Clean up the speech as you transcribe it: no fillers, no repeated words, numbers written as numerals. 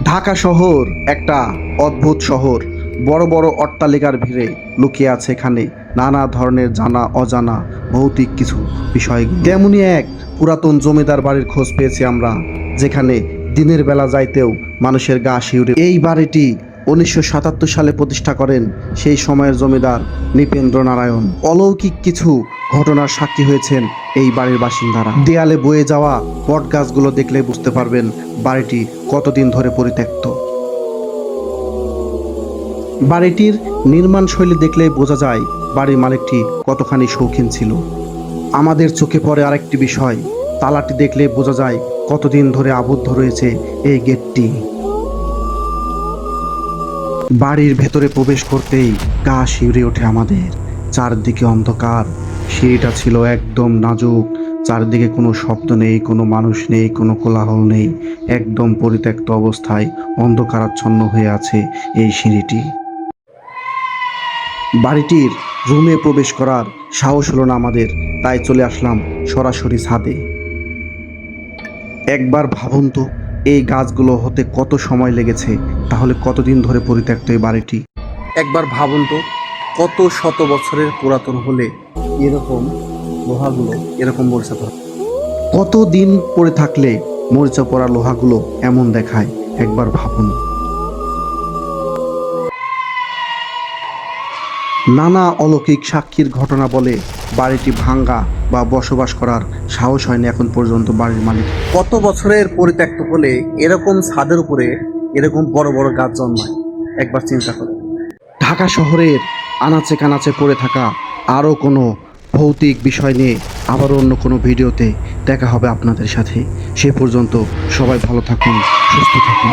ঢাকা শহর একটা অদ্ভুত শহর। বড় বড় অট্টালিকার ভিড়ে লুকিয়ে আছে এখানে নানা ধরনের জানা অজানা ভৌতিক কিছু বিষয়। তেমনই এক পুরাতন জমিদার বাড়ির খোঁজ পেয়েছি আমরা, যেখানে দিনের বেলা যাইতেও মানুষের গা শিউরে। এই বাড়িটি 1977 সালে প্রতিষ্ঠা করেন সেই সময়ের জমিদার নৃপেন্দ্র নারায়ণ। অলৌকিক কিছু ঘটনার সাক্ষী হয়েছেন এই বাড়ির বাসিন্দারা। দেয়ালে বয়ে যাওয়া বট গাছগুলো দেখলে বুঝতে পারবেন বাড়িটি কতদিন ধরে পরিত্যক্ত। বাড়িটির নির্মাণ শৈলী দেখলে বোঝা যায় বাড়ির মালিকটি কতখানি শৌখিন ছিল। আমাদের চোখে পড়ে আরেকটি বিষয়, তালাটি দেখলে বোঝা যায় কতদিন ধরে আবদ্ধ রয়েছে এই গেটটি। বাড়ির ভেতরে প্রবেশ করতেই গা শিউরে ওঠে আমাদের। চারদিকে অন্ধকার, সিঁড়িটা ছিল একদম নাজুক, চারদিকে কোনো শব্দ নেই, কোনো মানুষ নেই, কোনো কোলাহল নেই, একদম পরিত্যক্ত অবস্থায় অন্ধকারাচ্ছন্ন হয়ে আছে এই সিঁড়িটি। বাড়িটির রুমে প্রবেশ করার সাহস হলো না আমাদের, তাই চলে আসলাম সরাসরি ছাদে। একবার ভাবুন তো, এই গাছগুলো হতে কত সময় লেগেছে, তাহলে কতদিন ধরে পরিত্যক্ত এই বাড়িটি। একবার ভাবুন তো, কত শত বছরের পুরাতন হলে এরকম লোহাগুলো এরকম মরিচা পড়া, কতদিন পড়ে থাকলে মরিচা পড়া লোহাগুলো এমন দেখায়, একবার ভাবুন। নানা অলৌকিক সাক্ষীর ঘটনা বলে বাড়িটি ভাঙ্গা বা বসবাস করার সাহস হয়নি এখন পর্যন্ত বাড়ির মালিক। কত বছরের পরিত্যক্ত হলে এরকম ছাদের উপরে এরকম বড় বড় গাছ জন্মায়, একবার চিন্তা করুন। ঢাকা শহরের আনাচে কানাচে পড়ে থাকা আরও কোনো ভৌতিক বিষয় নিয়ে আবারও অন্য কোনো ভিডিওতে দেখা হবে আপনাদের সাথে। সে পর্যন্ত সবাই ভালো থাকুন, সুস্থ থাকুন।